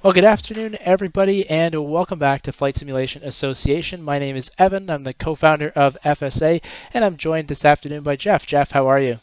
Well, good afternoon, everybody, and welcome back to Flight Simulation Association. My name is Evan. I'm the co-founder of FSA, and I'm joined this afternoon by Jeff. Jeff, how are you?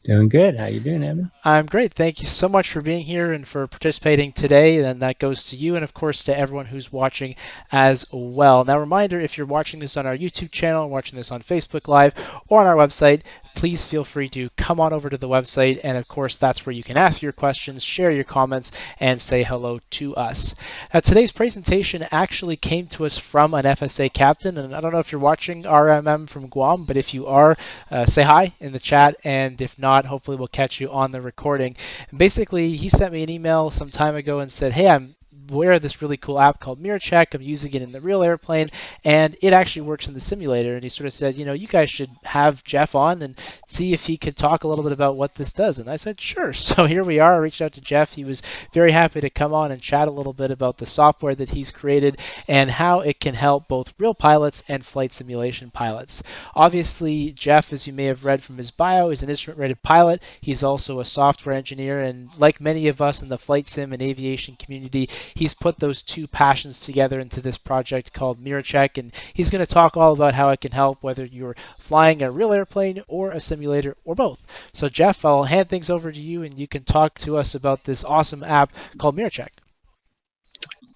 Doing good. How you doing, Evan? I'm great. Thank you so much for being here and for participating today. And that goes to you and, of course, to everyone who's watching as well. Now, reminder, if you're watching this on our YouTube channel, watching this on Facebook Live, or on our website, please feel free to come on over to the website. And, of course, that's where you can ask your questions, share your comments, and say hello to us. Now, today's presentation actually came to us from an FSA captain. And I don't know if you're watching RMM from Guam, but if you are, say hi in the chat. And if not, hopefully we'll catch you on the recording. And basically, he sent me an email some time ago and said, hey, I'm aware of this really cool app called MiraCheck. I'm using it in the real airplane, and it actually works in the simulator. And he sort of said, you guys should have Jeff on and see if he could talk a little bit about what this does. And I said, sure. So here we are. I reached out to Jeff. He was very happy to come on and chat a little bit about the software that he's created and how it can help both real pilots and flight simulation pilots. Obviously, Jeff, as you may have read from his bio, is an instrument-rated pilot. He's also a software engineer, and like many of us in the flight sim and aviation community, he's put those two passions together into this project called MiraCheck, and he's going to talk all about how it can help whether you're flying a real airplane or a simulator or both. So, Jeff, I'll hand things over to you, and you can talk to us about this awesome app called MiraCheck.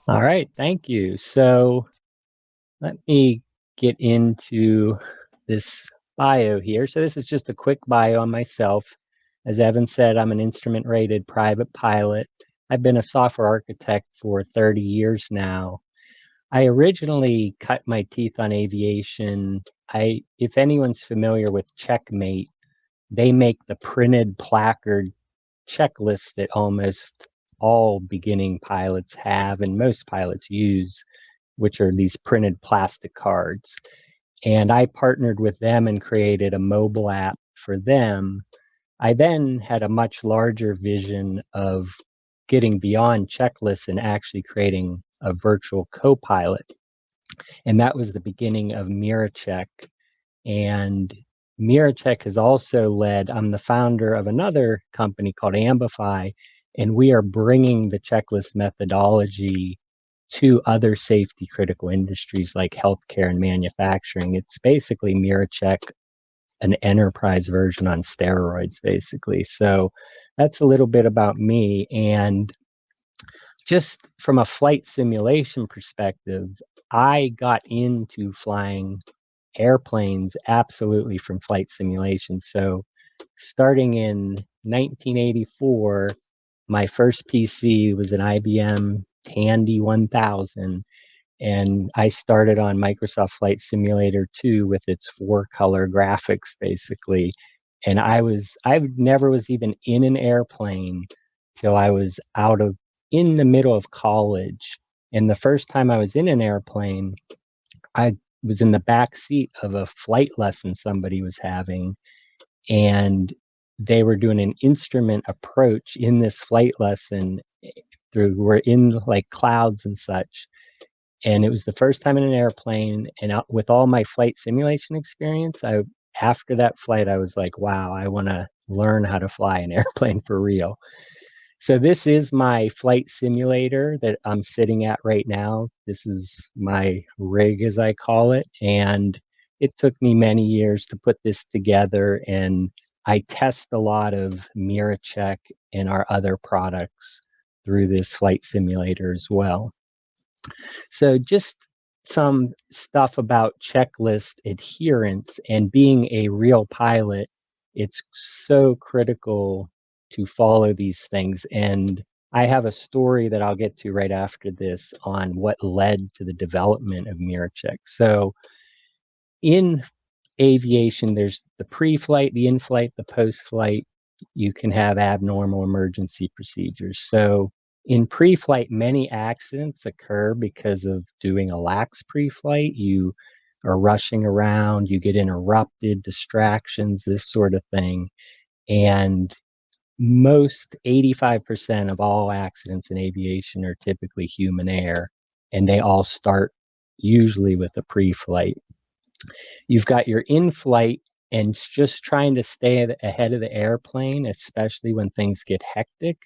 All right. Thank you. So let me get into this bio here. So this is just a quick bio on myself. As Evan said, I'm an instrument rated private pilot. I've been a software architect for 30 years now. I originally cut my teeth on aviation. If anyone's familiar with Checkmate, they make the printed placard checklist that almost all beginning pilots have and most pilots use, which are these printed plastic cards. And I partnered with them and created a mobile app for them. I then had a much larger vision of getting beyond checklists and actually creating a virtual co-pilot. And that was the beginning of MiraCheck. And MiraCheck has also led, I'm the founder of another company called Ambify, and we are bringing the checklist methodology to other safety critical industries like healthcare and manufacturing. It's basically MiraCheck, an enterprise version on steroids, basically. So that's a little bit about me. And just from a flight simulation perspective, I got into flying airplanes absolutely from flight simulation. So starting in 1984, my first PC was an IBM Tandy 1000, and I started on Microsoft Flight Simulator 2 with its 4-color graphics, basically. And I never was even in an airplane till I was in the middle of college. And the first time I was in an airplane, I was in the back seat of a flight lesson somebody was having, and they were doing an instrument approach in this flight lesson we're in like clouds and such. And it was the first time in an airplane, and with all my flight simulation experience, after that flight, I was like, wow, I want to learn how to fly an airplane for real. So this is my flight simulator that I'm sitting at right now. This is my rig, as I call it. And it took me many years to put this together. And I test a lot of MiraCheck and our other products through this flight simulator as well. So just some stuff about checklist adherence and being a real pilot. It's so critical to follow these things. And I have a story that I'll get to right after this on what led to the development of MiraCheck. So in aviation, there's the pre-flight, the in-flight, the post-flight. You can have abnormal emergency procedures. So in pre-flight, many accidents occur because of doing a lax pre-flight. You are rushing around, you get interrupted, distractions, this sort of thing. And most 85% of all accidents in aviation are typically human error, and they all start usually with a pre-flight. You've got your in-flight, and just trying to stay ahead of the airplane, especially when things get hectic.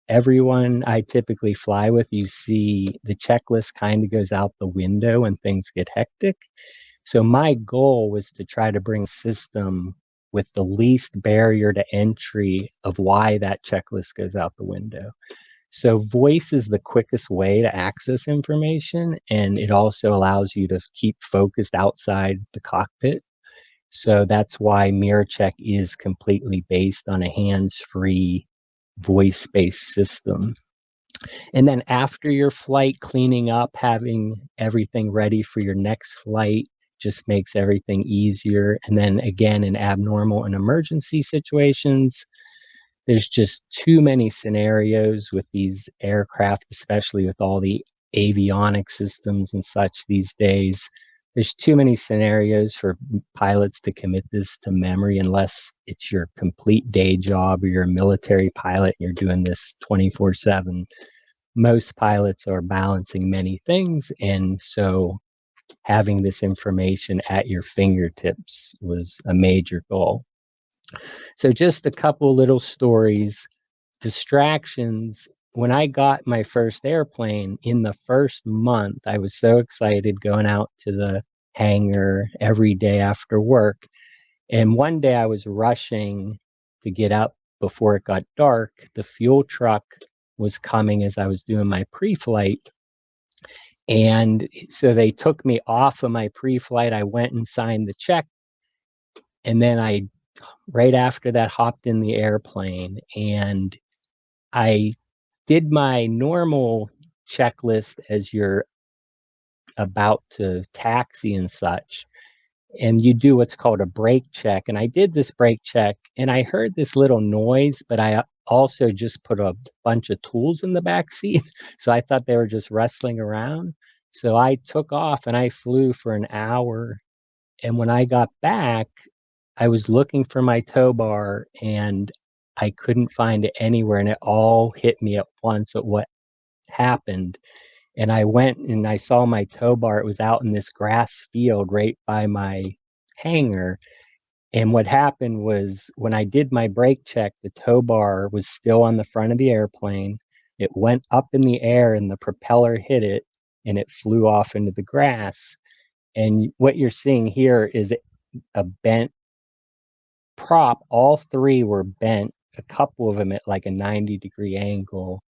everyone I typically fly with, you see the checklist kind of goes out the window when things get hectic. So my goal was to try to bring a system with the least barrier to entry of why that checklist goes out the window. So voice is the quickest way to access information, and it also allows you to keep focused outside the cockpit. So that's why MiraCheck is completely based on a hands-free voice-based system. And then after your flight, cleaning up, having everything ready for your next flight just makes everything easier. And then again, in abnormal and emergency situations, there's just too many scenarios with these aircraft, especially with all the avionic systems and such these days. There's too many scenarios for pilots to commit this to memory unless it's your complete day job or you're a military pilot and you're doing this 24/7. Most pilots are balancing many things, and so having this information at your fingertips was a major goal. So just a couple little stories. Distractions. When I got my first airplane in the first month, I was so excited going out to the hangar every day after work. And one day I was rushing to get up before it got dark. The fuel truck was coming as I was doing my pre-flight. And so they took me off of my pre-flight. I went and signed the check. And then right after that, hopped in the airplane and I did my normal checklist as you're about to taxi and such. And you do what's called a brake check. And I did this brake check and I heard this little noise, but I also just put a bunch of tools in the back seat. So I thought they were just wrestling around. So I took off and I flew for an hour. And when I got back, I was looking for my tow bar and I couldn't find it anywhere. And it all hit me at once at what happened. And I went and I saw my tow bar. It was out in this grass field right by my hangar. And what happened was when I did my brake check, the tow bar was still on the front of the airplane. It went up in the air and the propeller hit it and it flew off into the grass. And what you're seeing here is a bent prop. All three were bent, a couple of them at like a 90-degree angle.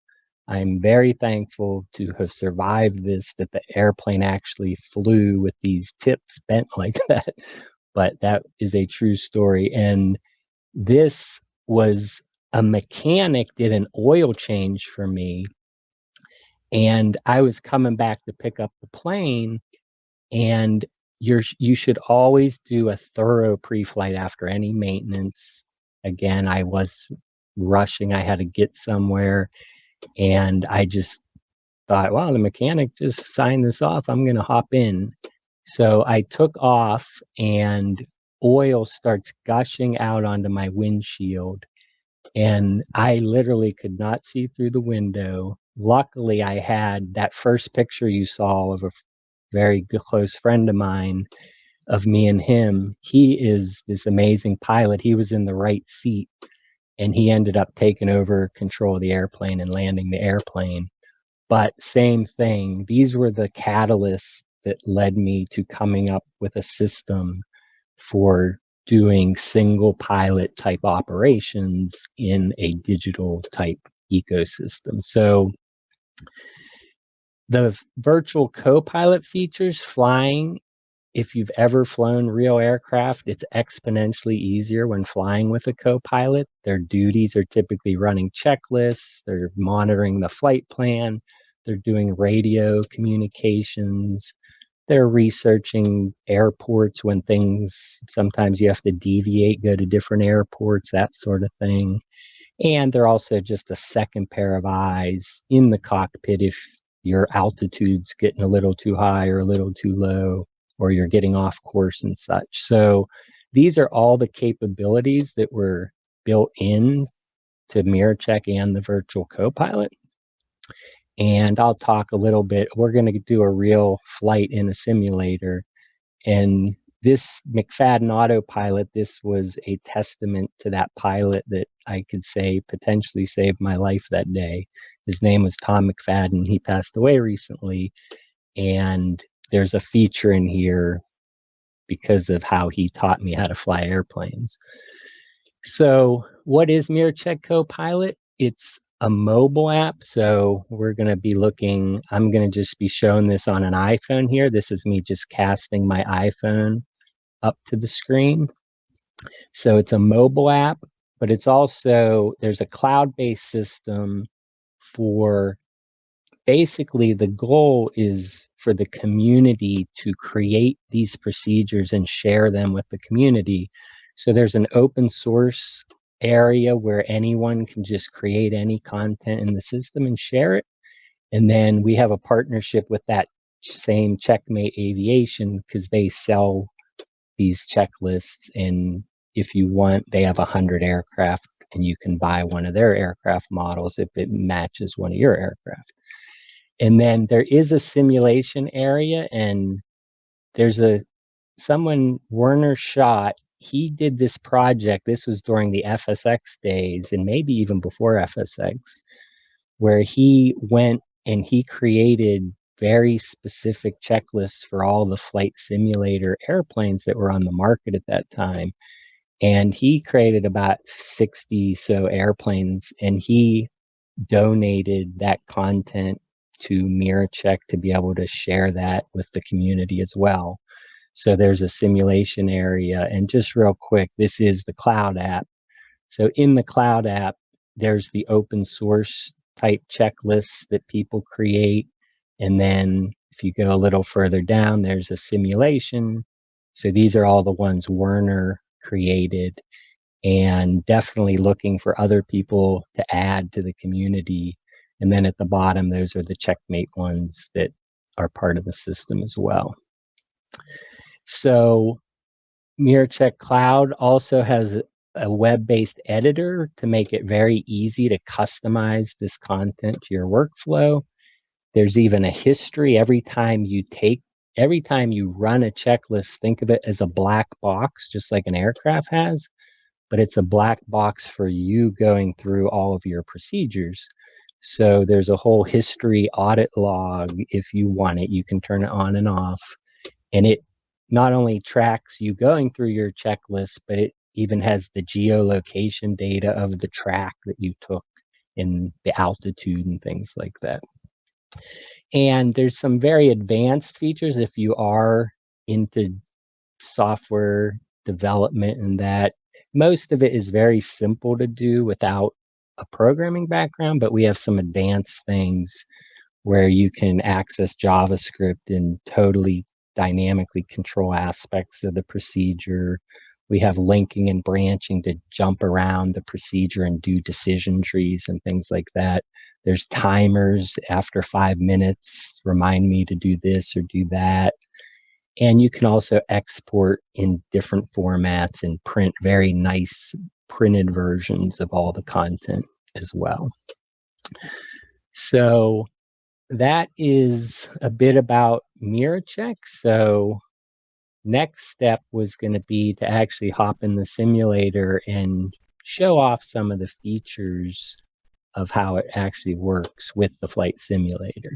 I'm very thankful to have survived this, that the airplane actually flew with these tips bent like that. But that is a true story. And this was a mechanic did an oil change for me. And I was coming back to pick up the plane. And you should always do a thorough pre-flight after any maintenance. Again, I was rushing. I had to get somewhere. And I just thought, wow, the mechanic just signed this off. I'm going to hop in. So I took off and oil starts gushing out onto my windshield. And I literally could not see through the window. Luckily, I had that first picture you saw of a very good, close friend of mine of me and him. He is this amazing pilot. He was in the right seat and he ended up taking over control of the airplane and landing the airplane. But same thing, these were the catalysts that led me to coming up with a system for doing single pilot type operations in a digital type ecosystem. So the virtual co-pilot features flying, if you've ever flown real aircraft, it's exponentially easier when flying with a co-pilot. Their duties are typically running checklists, they're monitoring the flight plan, they're doing radio communications, they're researching airports when things, sometimes you have to deviate, go to different airports, that sort of thing. And they're also just a second pair of eyes in the cockpit if your altitude's getting a little too high or a little too low, or you're getting off course and such. So these are all the capabilities that were built in to MiraCheck and the virtual co-pilot. And I'll talk a little bit. We're going to do a real flight in a simulator. And this McFadden autopilot, this was a testament to that pilot that I could say potentially saved my life that day. His name was Tom McFadden. He passed away recently, and there's a feature in here because of how he taught me how to fly airplanes. So, what is MiraCheck CoPilot? It's a mobile app. So, we're going to be looking, I'm going to just be showing this on an iPhone here. This is me just casting my iPhone up to the screen. So, it's a mobile app, but it's also, there's a cloud based system for basically the goal is for the community to create these procedures and share them with the community. So there's an open source area where anyone can just create any content in the system and share it. And then we have a partnership with that same Checkmate Aviation because they sell these checklists. And if you want, they have 100 aircraft and you can buy one of their aircraft models if it matches one of your aircraft. And then there is a simulation area, and there's someone, Werner Schott, he did this project. This was during the FSX days and maybe even before FSX, where he went and he created very specific checklists for all the flight simulator airplanes that were on the market at that time. And he created about 60 so airplanes, and he donated that content to MiraCheck to be able to share that with the community as well. So there's a simulation area. And just real quick, this is the cloud app. So in the cloud app, there's the open source type checklists that people create. And then if you go a little further down, there's a simulation. So these are all the ones Werner created, and definitely looking for other people to add to the community. And then at the bottom, those are the Checkmate ones that are part of the system as well. So MiraCheck Cloud also has a web-based editor to make it very easy to customize this content to your workflow. There's even a history. Every time you run a checklist, think of it as a black box, just like an aircraft has, but it's a black box for you going through all of your procedures. So there's a whole history audit log. If you want it, you can turn it on and off. And it not only tracks you going through your checklist, but it even has the geolocation data of the track that you took and the altitude and things like that. And there's some very advanced features if you are into software development, and that most of it is very simple to do without a programming background, but we have some advanced things where you can access JavaScript and totally dynamically control aspects of the procedure. We have linking and branching to jump around the procedure and do decision trees and things like that. There's timers after 5 minutes, remind me to do this or do that. And you can also export in different formats and print very nice printed versions of all the content as well. So that is a bit about MiraCheck. So next step was going to be to actually hop in the simulator and show off some of the features of how it actually works with the flight simulator.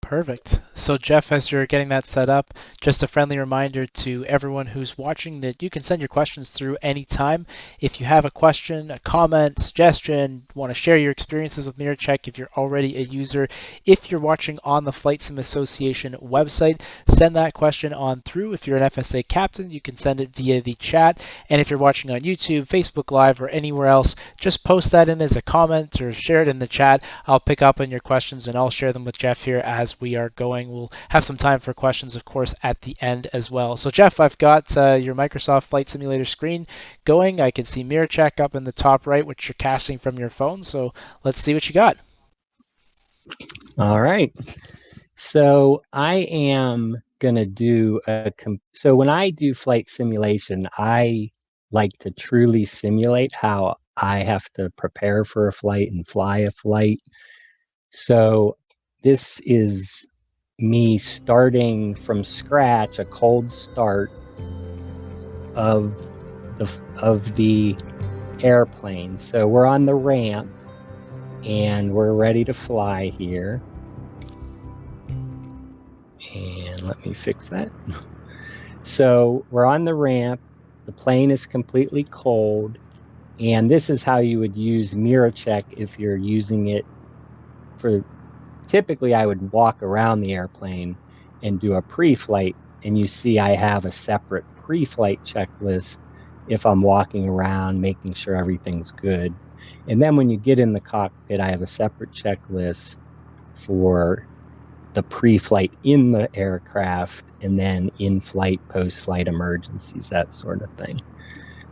Perfect. So Jeff, as you're getting that set up, just a friendly reminder to everyone who's watching that you can send your questions through anytime. If you have a question, a comment, suggestion, want to share your experiences with MiraCheck, if you're already a user, if you're watching on the Flight Sim Association website, send that question on through. If you're an FSA captain, you can send it via the chat. And if you're watching on YouTube, Facebook Live, or anywhere else, just post that in as a comment or share it in the chat. I'll pick up on your questions and I'll share them with Jeff here as we are going. We'll have some time for questions, of course, at the end as well. So Jeff, I've got your Microsoft Flight Simulator screen going. I can see MiraCheck up in the top right, which you're casting from your phone. So let's see what you got. All right. So I am going to do so when I do flight simulation, I like to truly simulate how I have to prepare for a flight and fly a flight. So this is me starting from scratch, a cold start of the airplane. So we're on the ramp and we're ready to fly here. And let me fix that. So we're on the ramp. The plane is completely cold. And this is how you would use MiraCheck if you're using it for, typically I would walk around the airplane and do a pre-flight. And you see I have a separate pre-flight checklist if I'm walking around, making sure everything's good. And then when you get in the cockpit, I have a separate checklist for the pre-flight in the aircraft, and then in-flight, post-flight emergencies, that sort of thing.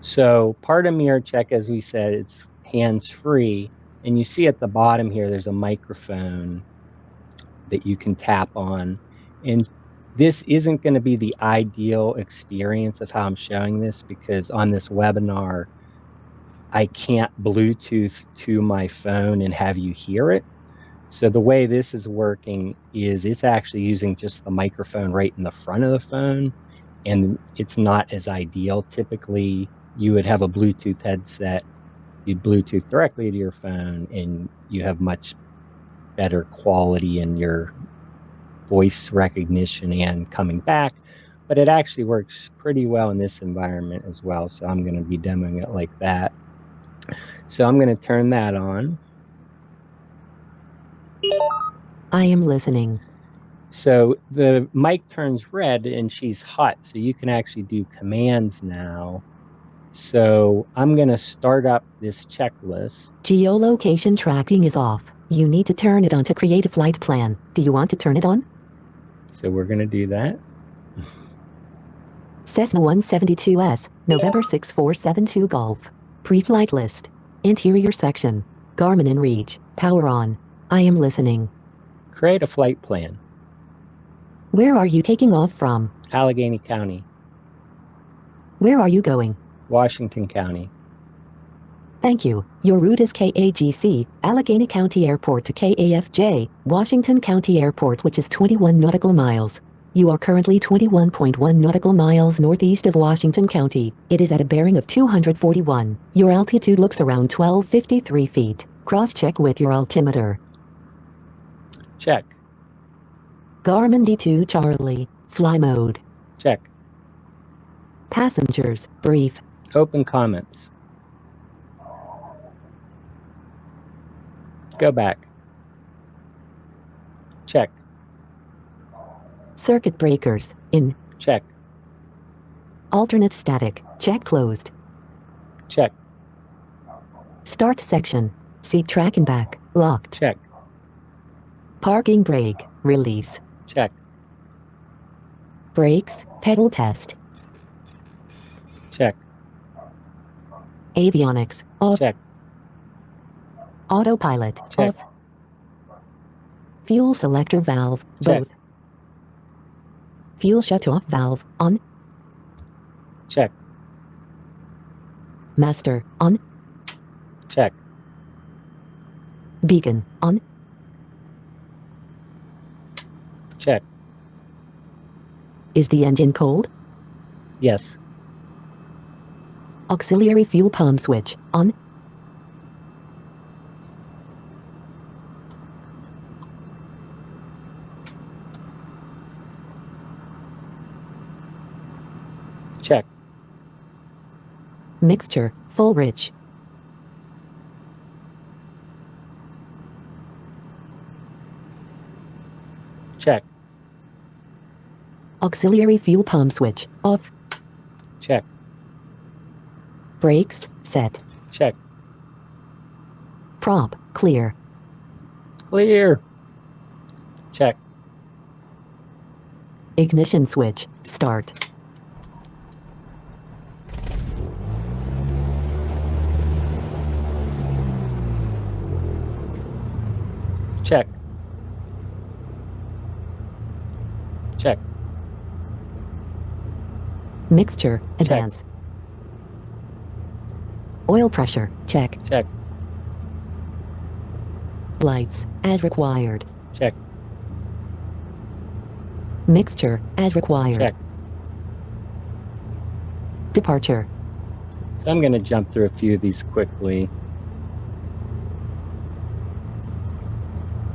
So part of MiraCheck, as we said, it's hands-free. And you see at the bottom here, there's a microphone that you can tap on. And this isn't going to be the ideal experience of how I'm showing this, because on this webinar, I can't Bluetooth to my phone and have you hear it. So the way this is working is it's actually using just the microphone right in the front of the phone, and it's not as ideal. Typically, you would have a Bluetooth headset, you'd Bluetooth directly to your phone, and you have much better quality in your voice recognition and coming back. But it actually works pretty well in this environment as well. So I'm going to be demoing it like that. So I'm going to turn that on. I am listening. So the mic turns red and she's hot. So you can actually do commands now. So I'm going to start up this checklist. Geolocation tracking is off. You need to turn it on to create a flight plan. Do you want to turn it on? So we're going to do that. Cessna 172S, November 6472 Golf. Pre-flight list. Interior section. Garmin InReach. Power on. I am listening. Create a flight plan. Where are you taking off from? Allegheny County. Where are you going? Washington County. Thank you. Your route is KAGC, Allegheny County Airport to KAFJ, Washington County Airport, which is 21 nautical miles. You are currently 21.1 nautical miles northeast of Washington County. It is at a bearing of 241. Your altitude looks around 1253 feet. Cross-check with your altimeter. Check. Garmin D2 Charlie. Fly mode. Check. Passengers. Brief. Open comments. Go back. Check. Circuit breakers. In. Check. Alternate static. Check closed. Check. Start section. Seat track and back. Locked. Check. Parking brake. Release. Check. Brakes. Pedal test. Check. Avionics. Off. Check. Autopilot. Check. Off. Fuel selector valve. Check. Both. Fuel shutoff valve. On. Check. Master. On. Check. Beacon. On. Check. Is the engine cold? Yes. Auxiliary fuel pump switch. On. Check. Mixture. Full rich. Check. Auxiliary fuel pump switch. Off. Check. Brakes. Set. Check. Prop. Clear. Clear. Check. Ignition switch. Start. Check. Check. Mixture. Advance. Oil pressure. Check. Check. Lights. As required. Check. Mixture, as required. Check. Departure. So I'm going to jump through a few of these quickly.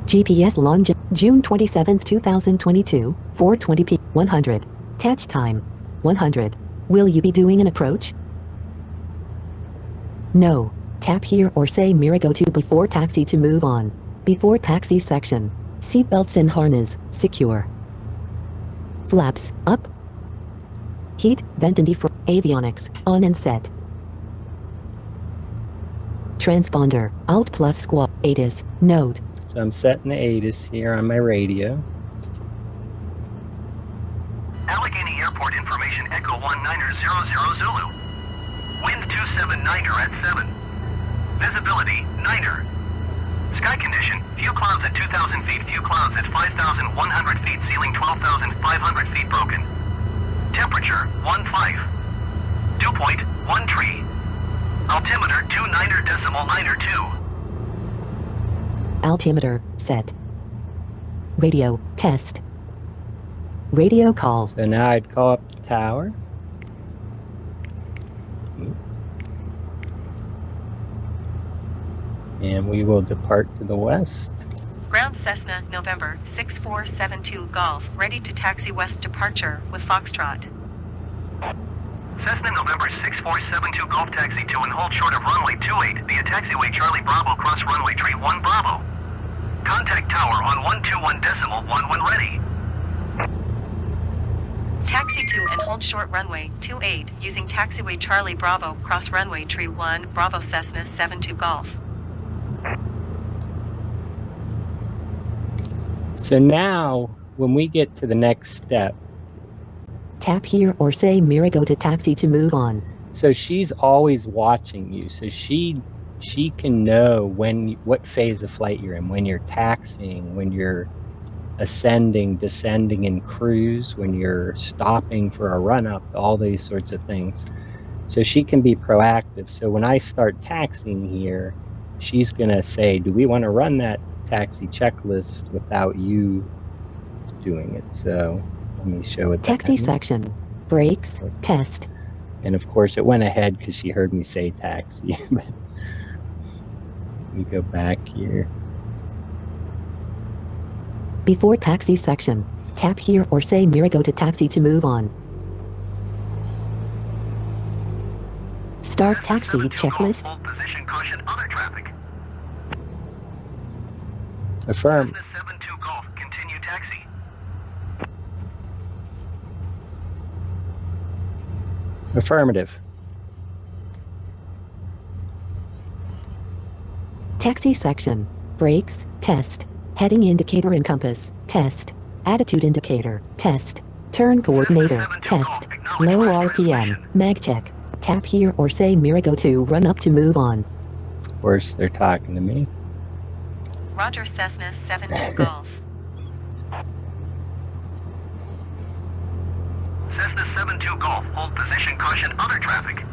GPS launch June 27, 2022, 4:20 p. 100. Touch time. 100. Will you be doing an approach? No. Tap here or say Mira go to before taxi to move on. Before taxi section. Seatbelts and harness, secure. Flaps, up. Heat, vent and defrost. Avionics, on and set. Transponder, Alt plus squad. ATIS, node. So I'm setting the ATIS here on my radio. Allegheny Airport information Echo 1900 Zulu. Wind 279er at 7. Visibility 9er. Sky condition, few clouds at 2,000 feet, few clouds at 5,100 feet, ceiling 12,500 feet broken. Temperature 15. Dew point 1 tree. Altimeter 29.9er2. Altimeter, set. Radio, test. Radio calls. So now I'd call up the tower. And we will depart to the west. Ground Cessna, November 6472 Golf, ready to taxi west departure with Foxtrot. Cessna November 6472 Golf taxi to and hold short of runway 28 via taxiway Charlie Bravo cross runway tree 1 Bravo. Contact tower on 121.1 when ready. Taxi to and hold short runway 28 using taxiway Charlie Bravo cross runway tree 1 Bravo Cessna 72 Golf. So now, when we get to the next step, Tap here or say Mira go to taxi to move on. so she's always watching you. So she can know what phase of flight you're in, when you're taxiing, when you're ascending, descending in cruise, when you're stopping for a run up, all these sorts of things. So she can be proactive. So when I start taxiing here, she's going to say, do we want to run that taxi checklist without you doing it? So let me show it. Taxi section. Brakes, test. And of course it went ahead because she heard me say taxi. But we go back here. Before taxi section. Tap here or say Mira go to taxi to move on. Start taxi 72 checklist. Golf, hold position, caution, other traffic. Affirm. Cessna 72 Golf, continue taxi. Affirmative. Taxi section. Brakes, test. Heading indicator and compass, test. Attitude indicator, test. Turn coordinator, test. Low RPM, MiraCheck. Tap here or say Mira go to run up to move on. Of course they're talking to me. Roger Cessna 72 Golf. Cessna 72 Golf, hold position, caution, other traffic.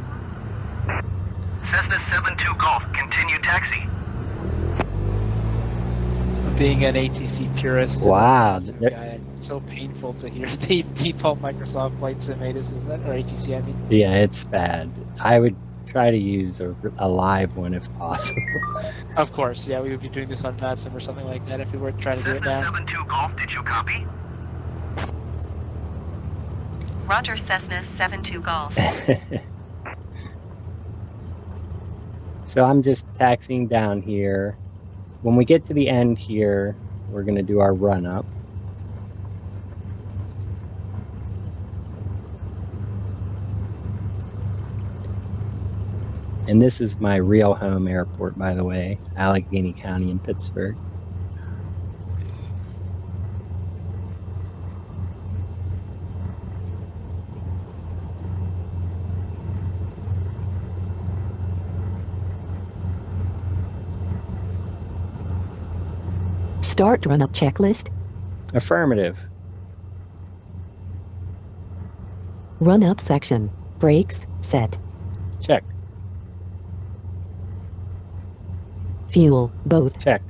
Cessna 72 Golf, continue taxi. Being an ATC purist, Wow. and guy, it's so painful to hear the default Microsoft Flight Sim ATIS, isn't it? Or ATC, I mean. Yeah, it's bad. I would try to use a live one if possible. Of course, yeah, we would be doing this on VATSIM or something like that if we were trying to do it Cessna now. 72 Golf, did you copy? Roger Cessna 72 Golf. So I'm just taxiing down here. When we get to the end here, we're going to do our run up. And this is my real home airport, by the way, Allegheny County in Pittsburgh. Start run up checklist. Affirmative. Run up section. Brakes, set. Check. Fuel, both. Check.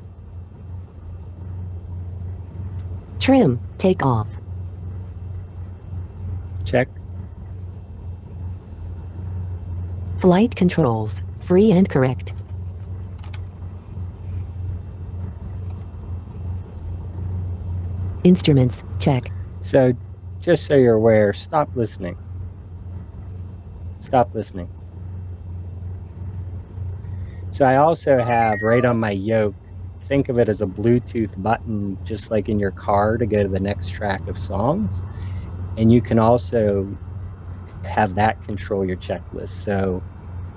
Trim, take off. Check. Flight controls, free and correct. Instruments, check. So just so you're aware, stop listening. Stop listening. So I also have right on my yoke, think of it as a Bluetooth button, just like in your car to go to the next track of songs. And you can also have that control your checklist. So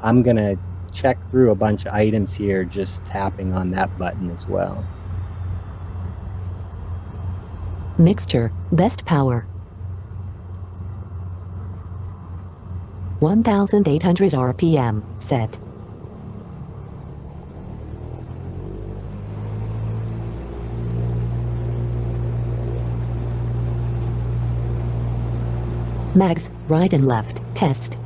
I'm going to check through a bunch of items here, just tapping on that button as well. Mixture, best power. 1800 RPM, set. Mags, right and left, test.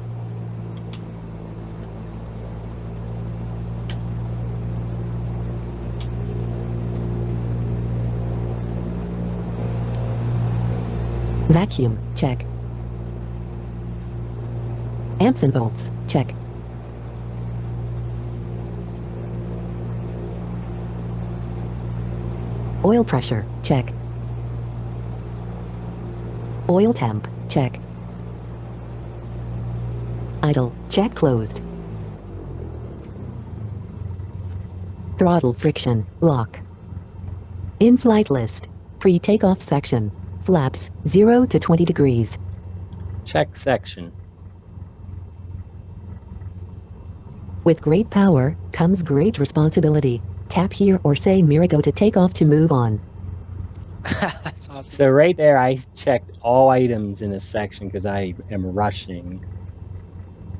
Vacuum, check. Amps and volts, check. Oil pressure, check. Oil temp, check. Idle, check closed. Throttle friction, lock. In-flight list, pre-takeoff section, flaps 0 to 20 degrees. Check section. With great power comes great responsibility. Tap here or say MiraCheck to take off to move on. That's awesome. So right there, I checked all items in a section because I am rushing.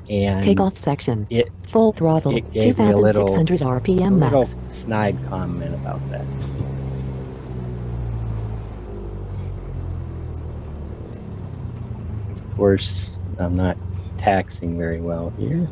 And Takeoff section, it full throttle, it gave me a 2600 RPM little max. snide comment about that. Of course, I'm not taxing very well here.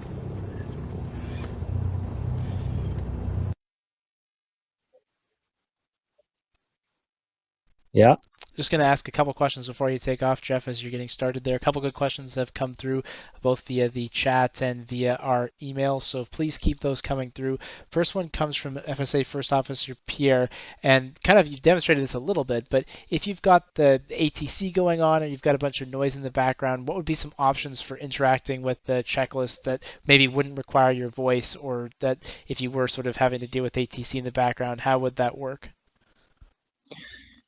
Yeah. Just going to ask a couple questions before you take off, Jeff, as you're getting started there. A couple good questions have come through both via the chat and via our email, so please keep those coming through. First one comes from FSA First Officer Pierre, and kind of you've demonstrated this a little bit, but if you've got the ATC going on and you've got a bunch of noise in the background, what would be some options for interacting with the checklist that maybe wouldn't require your voice, or that if you were sort of having to deal with ATC in the background, how would that work?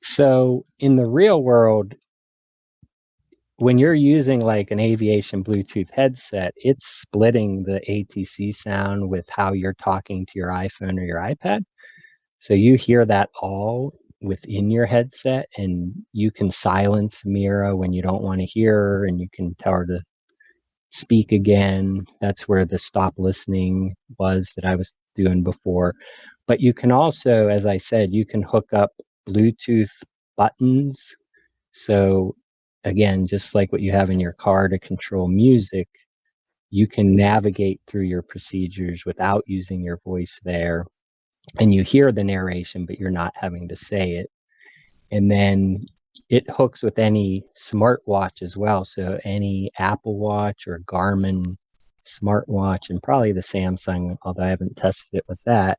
So in the real world, when you're using like an aviation Bluetooth headset, it's splitting the ATC sound with how you're talking to your iPhone or your iPad. So you hear that all within your headset, and you can silence Mira when you don't want to hear her, and you can tell her to speak again. That's where the stop listening was that I was doing before. But you can also, as I said, you can hook up Bluetooth buttons. So again, just like what you have in your car to control music, you can navigate through your procedures without using your voice there. And you hear the narration, but you're not having to say it. And then it hooks with any smartwatch as well. So any Apple Watch or Garmin smartwatch, and probably the Samsung, although I haven't tested it with that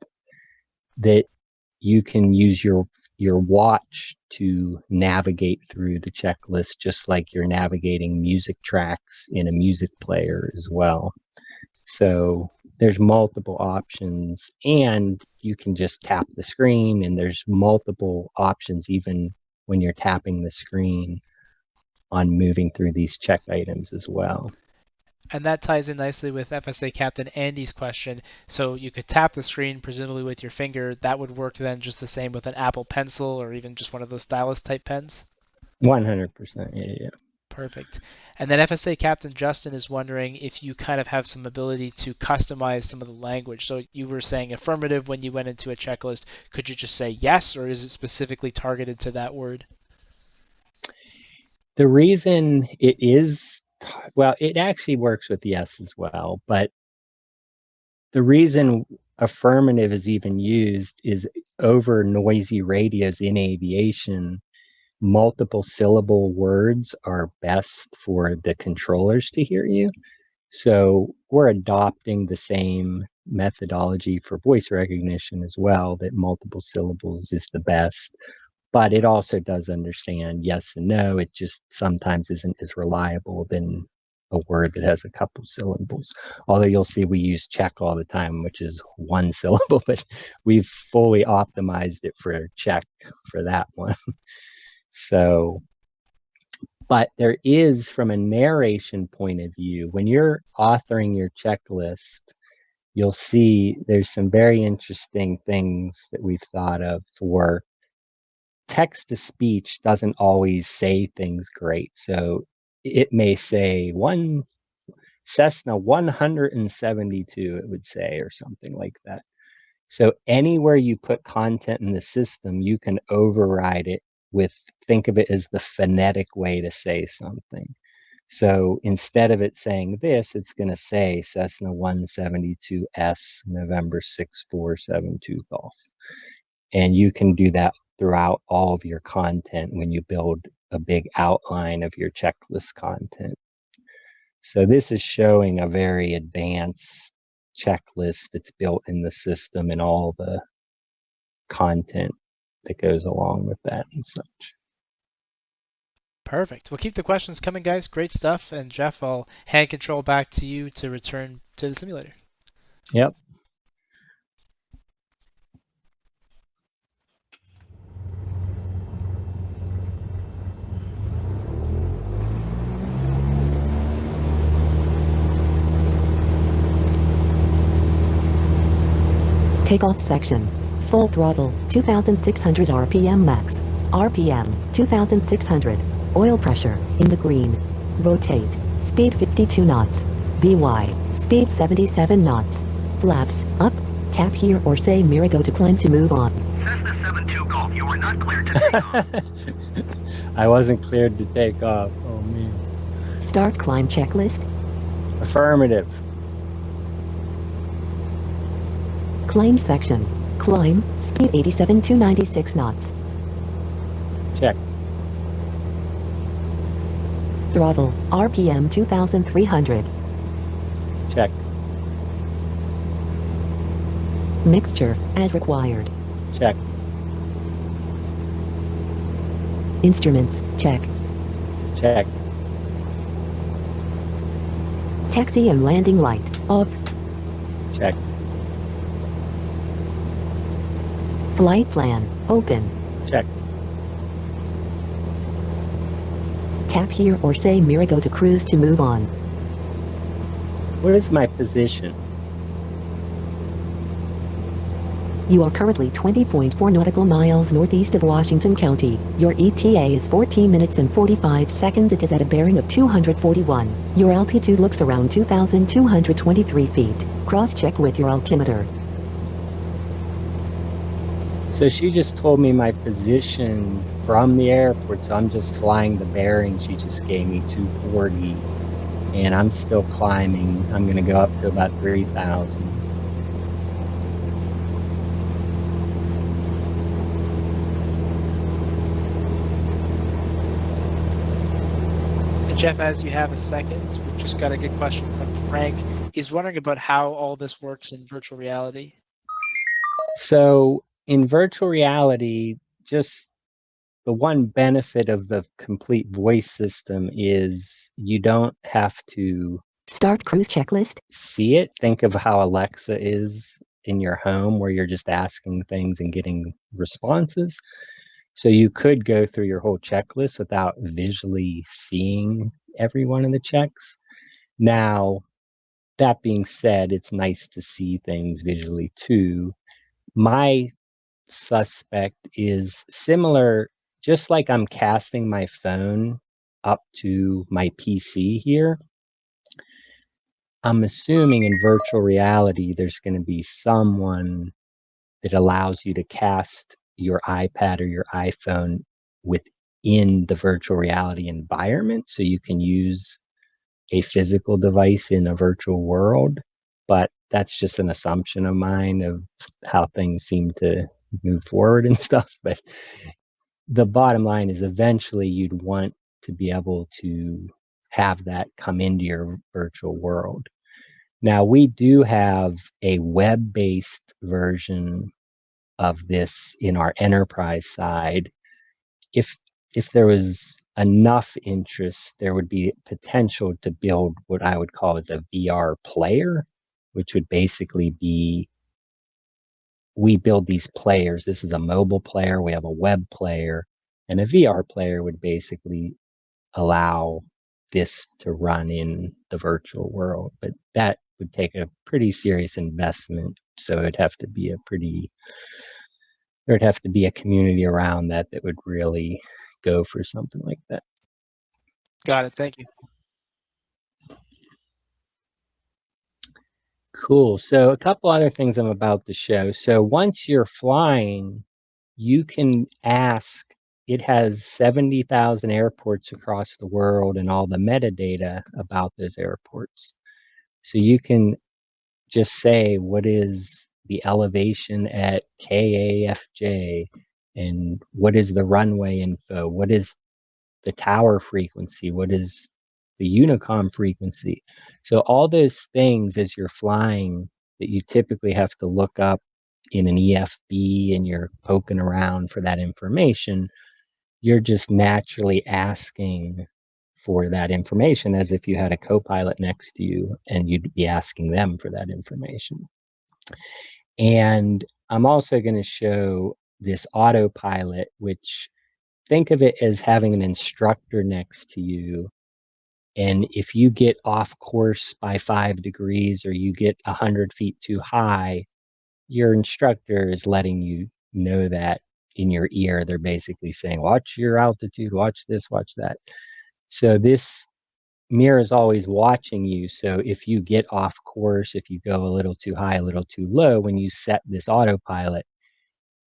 you can use your watch to navigate through the checklist, just like you're navigating music tracks in a music player as well. So there's multiple options, and you can just tap the screen, and there's multiple options even when you're tapping the screen on moving through these check items as well. And that ties in nicely with FSA Captain Andy's question. So you could tap the screen, presumably with your finger. That would work then just the same with an Apple Pencil or even just one of those stylus type pens? 100%, yeah. Perfect. And then FSA Captain Justin is wondering if you kind of have some ability to customize some of the language. So you were saying affirmative when you went into a checklist. Could you just say yes, or is it specifically targeted to that word? The reason it is, well, it actually works with yes as well, but the reason affirmative is even used is over noisy radios in aviation. multiple syllable words are best for the controllers to hear you. So we're adopting the same methodology for voice recognition as well, that multiple syllables is the best. But it also does understand yes and no. It just sometimes isn't as reliable than a word that has a couple syllables. Although you'll see we use check all the time, which is one syllable, but we've fully optimized it for check for that one. So, but there is, from a narration point of view, when you're authoring your checklist, you'll see there's some very interesting things that we've thought of for text to speech doesn't always say things great. So it may say Cessna 172, it would say, or something like that. So anywhere you put content in the system, you can override it with, think of it as the phonetic way to say something. So instead of it saying this, it's going to say Cessna 172S, November 6472 Golf. And you can do that throughout all of your content when you build a big outline of your checklist content. So this is showing a very advanced checklist that's built in the system and all the content that goes along with that and such. Perfect. Well, keep the questions coming, guys. Great stuff. And Jeff, I'll hand control back to you to return to the simulator. Yep. Takeoff section. Full throttle, 2,600 RPM max. RPM, 2,600. Oil pressure, in the green. Rotate, speed 52 knots. BY, speed 77 knots. Flaps, up. Tap here or say MiraCheck to climb to move on. Cessna 72 Golf, you are not cleared to take off. I wasn't cleared to take off. Oh, man. Start climb checklist. Affirmative. Climb section. Climb, speed 87 to 96 knots. Check. Throttle, RPM 2,300. Check. Mixture, as required. Check. Instruments, check. Check. Taxi and landing light, off. Check. Flight plan, open. Check. Tap here or say MiraCheck to cruise to move on. What is my position? You are currently 20.4 nautical miles northeast of Washington County. Your ETA is 14 minutes and 45 seconds. It is at a bearing of 241. Your altitude looks around 2,223 feet. Cross-check with your altimeter. So she just told me my position from the airport, so I'm just flying the bearing. She just gave me 240, and I'm still climbing. I'm going to go up to about 3,000. And Jeff, as you have a second, we've just got a good question from Frank. He's wondering about how all this works in virtual reality. So in virtual reality, just the one benefit of the complete voice system is you don't have to Start cruise checklist. see it. Think of how Alexa is in your home, where you're just asking things and getting responses. So you could go through your whole checklist without visually seeing every one of the checks. Now, that being said, it's nice to see things visually too. My suspect is similar, just like I'm casting my phone up to my PC here. I'm assuming in virtual reality, there's going to be someone that allows you to cast your iPad or your iPhone within the virtual reality environment, so you can use a physical device in a virtual world. But that's just an assumption of mine of how things seem to move forward and stuff. But the bottom line is eventually you'd want to be able to have that come into your virtual world. Now, we do have a web-based version of this in our enterprise side. If there was enough interest, there would be potential to build what I would call as a VR player, which would basically be, we build these players. This is a mobile player, we have a web player, and a VR player would basically allow this to run in the virtual world. But that would take a pretty serious investment. So it'd have to be there'd have to be a community around that would really go for something like that. Got it. Thank you. Cool. So a couple other things I'm about to show. So once you're flying, you can ask, it has 70,000 airports across the world and all the metadata about those airports. So you can just say, what is the elevation at KAFJ? And what is the runway info? What is the tower frequency? What is the Unicom frequency? So all those things as you're flying that you typically have to look up in an EFB and you're poking around for that information, you're just naturally asking for that information as if you had a CoPilot next to you and you'd be asking them for that information. And I'm also going to show this autopilot, which, think of it as having an instructor next to you. And if you get off course by 5 degrees or you get 100 feet too high, your instructor is letting you know that in your ear. They're basically saying, watch your altitude, watch this, watch that. So this Mira is always watching you. So if you get off course, if you go a little too high, a little too low, when you set this autopilot,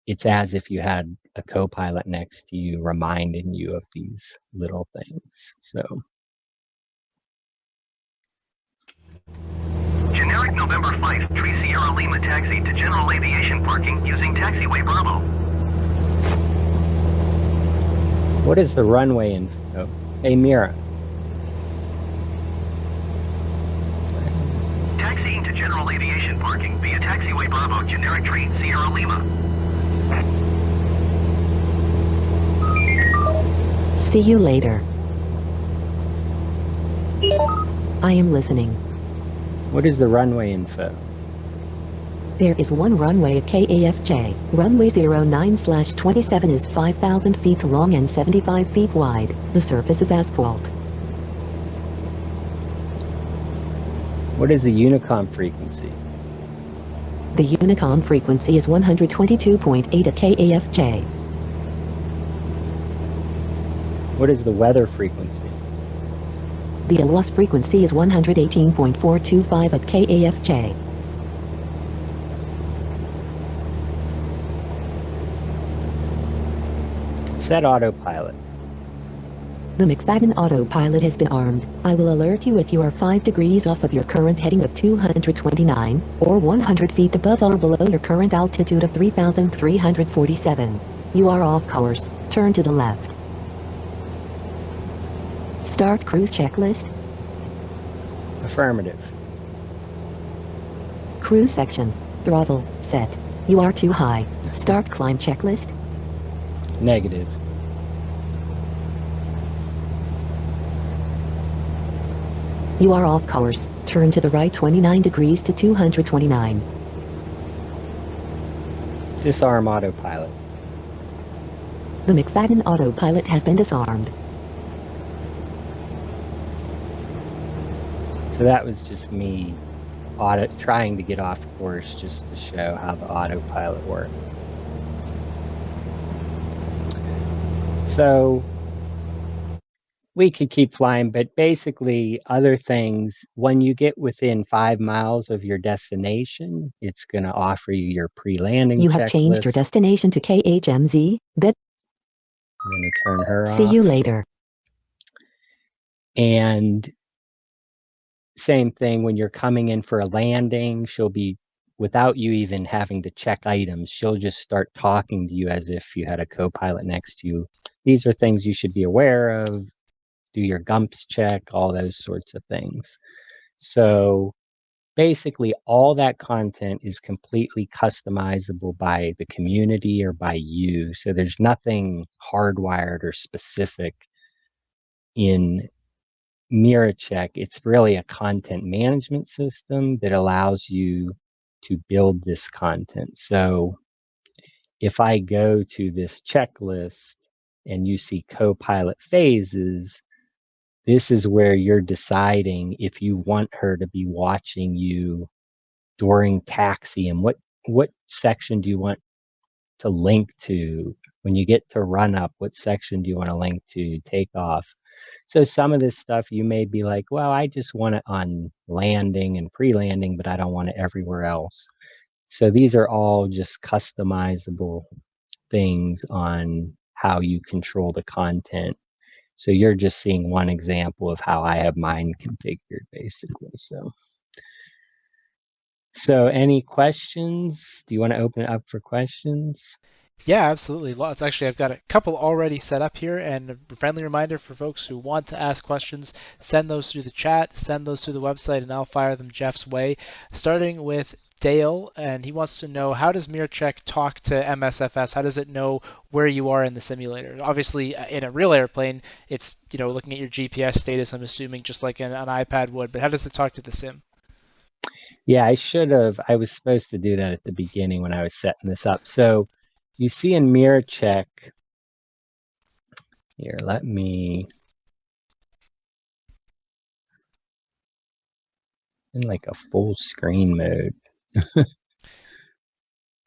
it's as if you had a CoPilot next to you reminding you of these little things. So Generic November 5 Tree Sierra Lima taxi to general aviation parking using taxiway Bravo. what is the runway info? Hey, Mira. Taxiing to general aviation parking via taxiway Bravo, generic Tree Sierra Lima. See you later. I am listening. What is the runway info? There is one runway at KAFJ. Runway 09/27 is 5,000 feet long and 75 feet wide. The surface is asphalt. What is the Unicom frequency? The Unicom frequency is 122.8 at KAFJ. What is the weather frequency? The LWAS frequency is 118.425 at KAFJ. Set autopilot. The McFadden autopilot has been armed. I will alert you if you are 5 degrees off of your current heading of 229, or 100 feet above or below your current altitude of 3,347. You are off course. Turn to the left. Start cruise checklist. Affirmative. Cruise section. Throttle set. You are too high. Start climb checklist. Negative. You are off course. Turn to the right 29 degrees to 229. Disarm autopilot. The McFadden autopilot has been disarmed. So that was just me trying to get off course just to show how the autopilot works. So we could keep flying, but basically other things, when you get within 5 miles of your destination, it's going to offer you your pre-landing checklist. You have changed your destination to KHMZ. I'm going to turn her off. See you later. And same thing when you're coming in for a landing, she'll be without you even having to check items, she'll just start talking to you as if you had a CoPilot next to you. These are things you should be aware of. Do your GUMPS check, all those sorts of things. So basically, all that content is completely customizable by the community or by you. So there's nothing hardwired or specific in MiraCheck. It's really a content management system that allows you to build this content. So if I go to this checklist and you see CoPilot phases, this is where you're deciding if you want her to be watching you during taxi, and what section do you want to link to when you get to run up, what section do you want to link to take off. So some of this stuff you may be like, well, I just want it on landing and pre-landing, but I don't want it everywhere else. So these are all just customizable things on how you control the content. So you're just seeing one example of how I have mine configured, basically. So any questions? Do you want to open it up for questions? Yeah, absolutely. Lots. Actually, I've got a couple already set up here, and a friendly reminder for folks who want to ask questions, send those through the chat, send those through the website, and I'll fire them Jeff's way. Starting with Dale, and he wants to know, how does MiraCheck talk to MSFS? How does it know where you are in the simulator? Obviously, in a real airplane, it's looking at your GPS status, I'm assuming, just like an iPad would, but how does it talk to the sim? Yeah, I was supposed to do that at the beginning when I was setting this up. So you see in MiraCheck, here, let me, in like a full screen mode.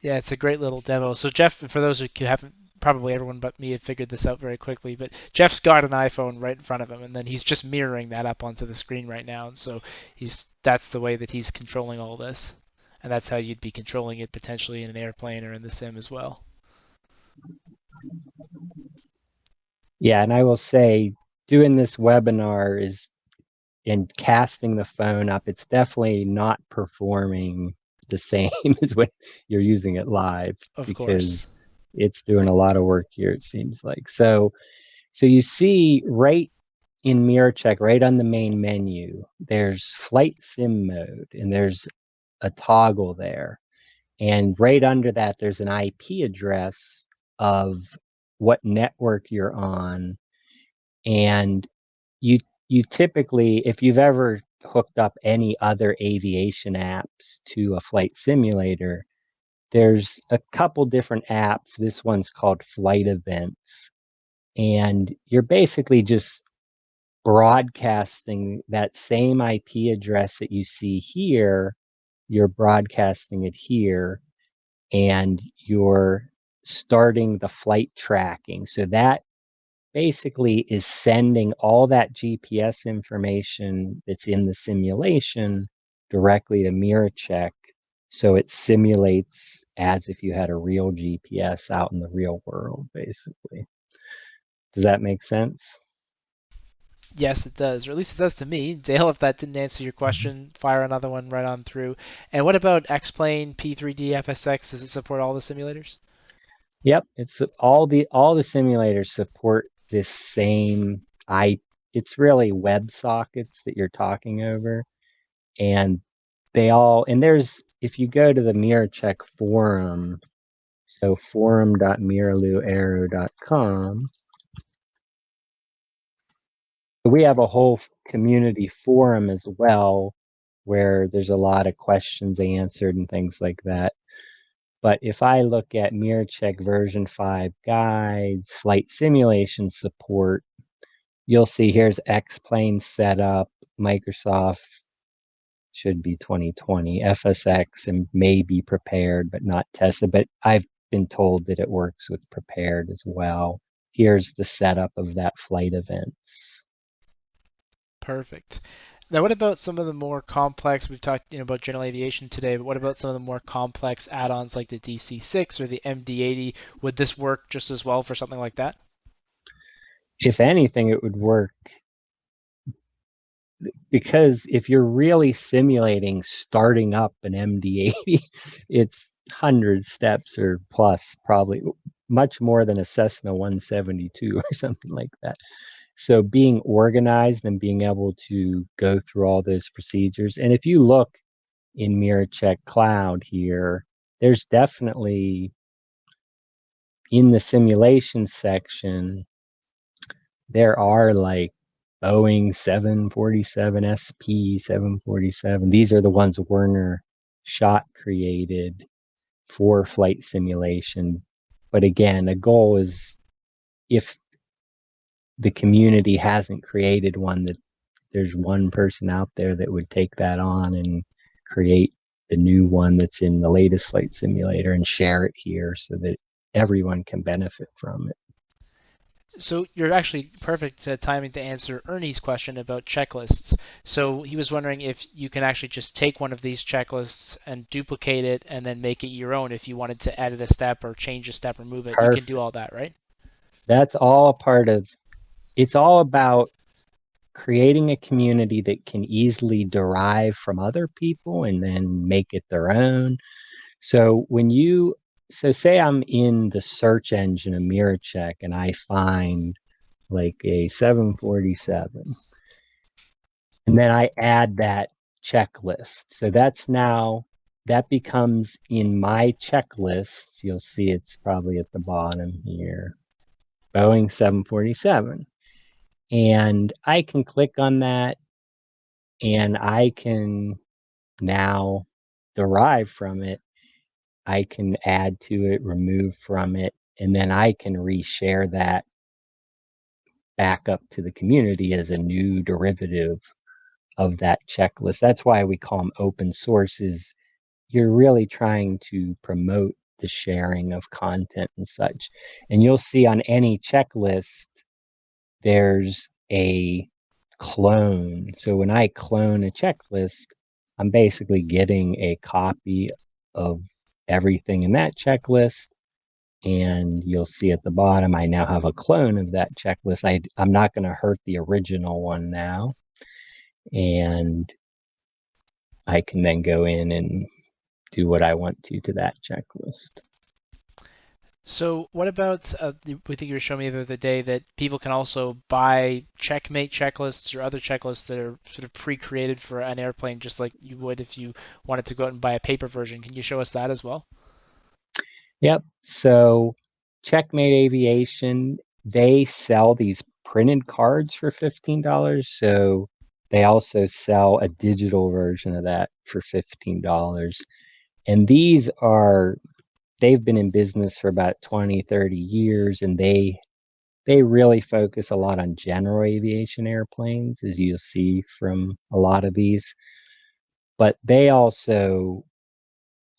Yeah, it's a great little demo. So Jeff, for those who haven't, probably everyone but me had figured this out very quickly, but Jeff's got an iPhone right in front of him, and then he's just mirroring that up onto the screen right now. And so that's the way that he's controlling all this, and that's how you'd be controlling it potentially in an airplane or in the sim as well. Yeah, and I will say, doing this webinar and casting the phone up, it's definitely not performing the same as when you're using it live, Of course. because it's doing a lot of work here, it seems like. So you see right in MiraCheck, right on the main menu, there's flight sim mode, and there's a toggle there. And right under that, there's an IP address of what network you're on. And you typically, if you've ever hooked up any other aviation apps to a flight simulator, there's a couple different apps. This one's called Flight Events. And you're basically just broadcasting that same IP address that you see here, you're broadcasting it here, and you're starting the flight tracking. So that basically is sending all that GPS information that's in the simulation directly to MiraCheck. So it simulates as if you had a real GPS out in the real world, basically. Does that make sense? Yes, it does, or at least it does to me. Dale, if that didn't answer your question, fire another one right on through. And what about X-Plane, P3D, FSX? Does it support all the simulators? Yep, it's all the simulators support this same it's really WebSockets that you're talking over, and there's, if you go to the MiraCheck forum, so forum.miraluaero.com, we have a whole community forum as well, where there's a lot of questions answered and things like that. But if I look at MiraCheck version 5 guides, flight simulation support, you'll see here's X-Plane setup, Microsoft should be 2020, FSX and may be prepared but not tested. But I've been told that it works with prepared as well. Here's the setup of that Flight Events. Perfect. Now, what about some of the more complex? We've talked, about general aviation today, but what about some of the more complex add-ons like the DC6 or the MD80? Would this work just as well for something like that? If anything, it would work because if you're really simulating starting up an MD-80, it's hundreds steps or plus, probably much more than a Cessna 172 or something like that. So being organized and being able to go through all those procedures. And if you look in MiraCheck Cloud here, there's definitely in the simulation section, there are like Boeing 747 SP 747. These are the ones Werner Schott created for flight simulation. But again, a goal is if the community hasn't created one, that there's one person out there that would take that on and create the new one that's in the latest flight simulator and share it here so that everyone can benefit from it. So you're actually perfect timing to answer Ernie's question about checklists. So he was wondering if you can actually just take one of these checklists and duplicate it and then make it your own if you wanted to edit a step or change a step or move it. You can do all that, right? That's all part of, it's all about creating a community that can easily derive from other people and then make it their own. So say I'm in the search engine of MiraCheck and I find like a 747, and then I add that checklist. So that becomes in my checklists. You'll see it's probably at the bottom here, Boeing 747. And I can click on that and I can now derive from it. I can add to it, remove from it, and then I can reshare that back up to the community as a new derivative of that checklist. That's why we call them open sources. You're really trying to promote the sharing of content and such. And you'll see on any checklist, there's a clone. So when I clone a checklist, I'm basically getting a copy of everything in that checklist. And you'll see at the bottom, I now have a clone of that checklist. I'm not going to hurt the original one now. And I can then go in and do what I want to that checklist. So what about, we think you were showing me the other day that people can also buy checkmate checklists or other checklists that are sort of pre-created for an airplane, just like you would if you wanted to go out and buy a paper version. Can you show us that as well? Yep. So Checkmate Aviation, they sell these printed cards for $15. So they also sell a digital version of that for $15. And they've been in business for about 20, 30 years, and they really focus a lot on general aviation airplanes, as you'll see from a lot of these. But they also,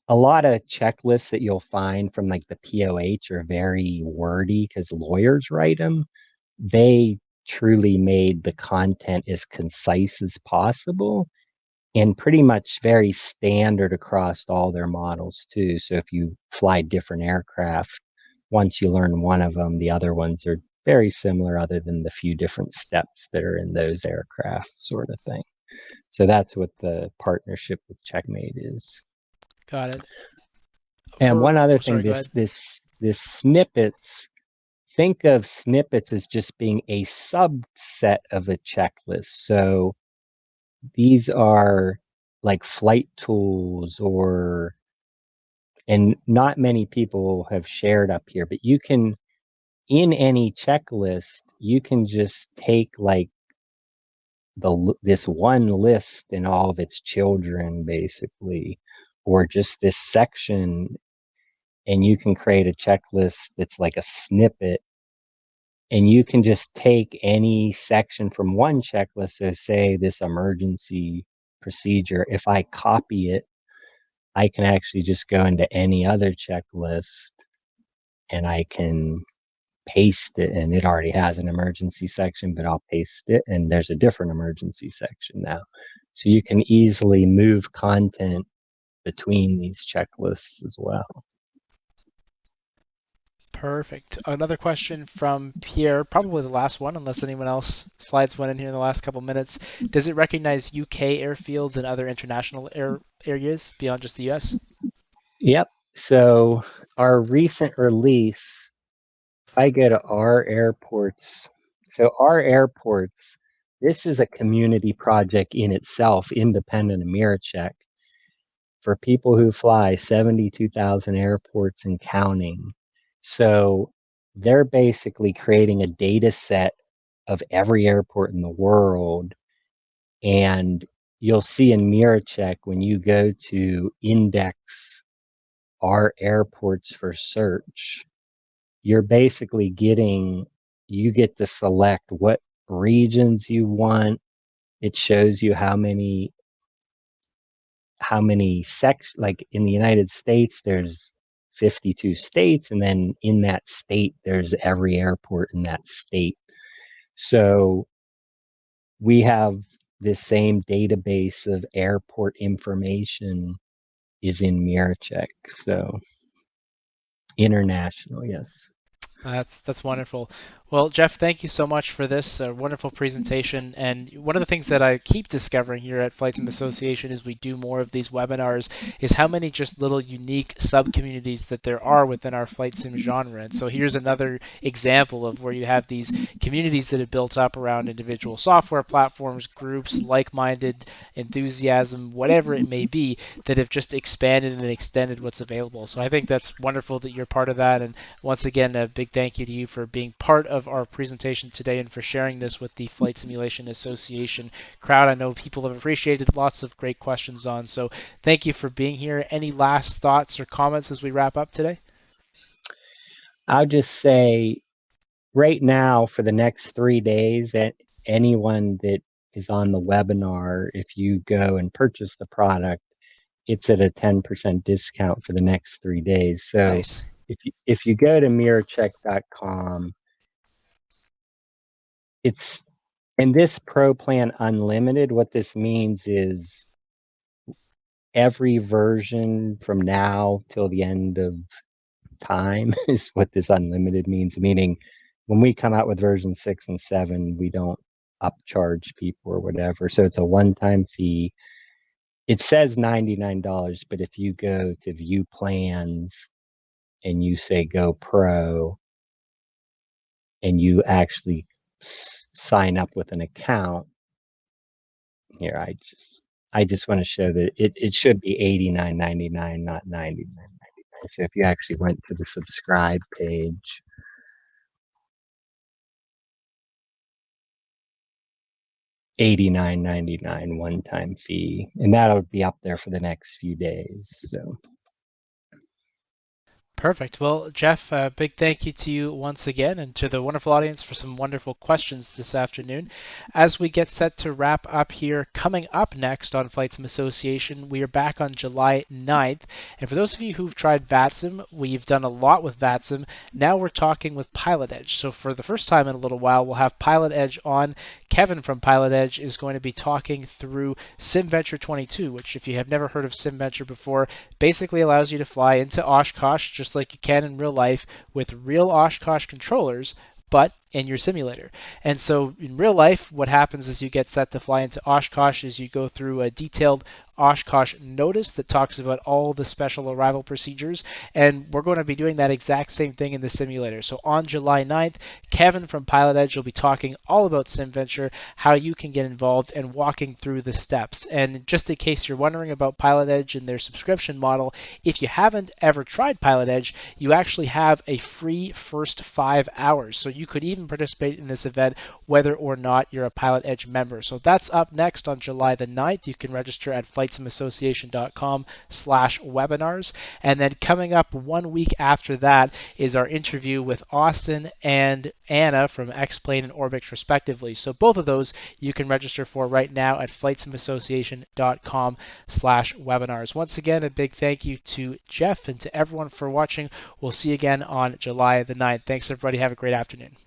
a lot of checklists that you'll find from like the POH are very wordy because lawyers write them. They truly made the content as concise as possible and pretty much very standard across all their models too. So if you fly different aircraft, once you learn one of them, the other ones are very similar other than the few different steps that are in those aircraft sort of thing. So that's what the partnership with Checkmate is. Got it. And one other thing, sorry, this snippets, think of snippets as just being a subset of a checklist. So these are like flight tools and not many people have shared up here, but you can, in any checklist, you can just take like this one list and all of its children basically, or just this section, and you can create a checklist that's like a snippet, and you can just take any section from one checklist. So say this emergency procedure, if I copy it, I can actually just go into any other checklist and I can paste it, and it already has an emergency section, but I'll paste it and there's a different emergency section now. So you can easily move content between these checklists as well. Perfect. Another question from Pierre, probably the last one, unless anyone else slides one in here in the last couple minutes. Does it recognize UK airfields and other international areas beyond just the US? Yep. So our recent release, if I go to our airports, this is a community project in itself, independent of MiraCheck, for people who fly 72,000 airports and counting. So they're basically creating a data set of every airport in the world. And you'll see in MiraCheck when you go to index our airports for search, you're basically you get to select what regions you want. It shows you how many like in the United States, there's 52 states, and then in that state, there's every airport in that state. So we have this same database of airport information is in MiraCheck. So international, yes. That's wonderful. Well, Jeff, thank you so much for this wonderful presentation. And one of the things that I keep discovering here at Flight Sim Association as we do more of these webinars is how many just little unique sub-communities that there are within our flight sim genre. And so here's another example of where you have these communities that have built up around individual software platforms, groups, like-minded enthusiasm, whatever it may be, that have just expanded and extended what's available. So I think that's wonderful that you're part of that. And once again, a big thank you to you for being part of our presentation today and for sharing this with the Flight Simulation Association crowd. I know people have appreciated lots of great questions on, so thank you for being here. Any last thoughts or comments as we wrap up today? I'll just say right now for the next 3 days, that anyone that is on the webinar, if you go and purchase the product, it's at a 10% discount for the next 3 days. So Nice. if you go to MiraCheck.com, it's in this Pro Plan Unlimited. What this means is every version from now till the end of time is what this unlimited means. Meaning, when we come out with version 6 and 7, we don't upcharge people or whatever. So it's a one-time fee. It says $99, but if you go to view plans and you say go pro and you actually sign up with an account here, I just want to show that it should be $89.99, not $99.99. So if you actually went to the subscribe page, $89.99 one-time fee, and that'll be up there for the next few days. So Perfect. Well, Jeff, a big thank you to you once again and to the wonderful audience for some wonderful questions this afternoon. As we get set to wrap up here, coming up next on Flight Sim Association, we are back on July 9th. And for those of you who've tried VATSIM, we've done a lot with VATSIM. Now we're talking with Pilot Edge. So for the first time in a little while, we'll have Pilot Edge on. Kevin from Pilot Edge is going to be talking through SimVenture 22, which if you have never heard of SimVenture before, basically allows you to fly into Oshkosh just like you can in real life with real Oshkosh controllers, but in your simulator. And so in real life, what happens is you get set to fly into Oshkosh is you go through a detailed Oshkosh notice that talks about all the special arrival procedures, and we're going to be doing that exact same thing in the simulator. So on July 9th, Kevin from Pilot Edge will be talking all about SimVenture, how you can get involved, and walking through the steps. And just in case you're wondering about Pilot Edge and their subscription model, if you haven't ever tried Pilot Edge, you actually have a free first 5 hours. So you could even participate in this event whether or not you're a Pilot Edge member. So that's up next on July the 9th. You can register at flightsimiassociation.com/webinars. And then coming up 1 week after that is our interview with Austin and Anna from X-Plane and Orbix respectively. So both of those you can register for right now at flightsimiassociation.com/webinars. Once again, a big thank you to Jeff and to everyone for watching. We'll see you again on July the 9th. Thanks everybody. Have a great afternoon.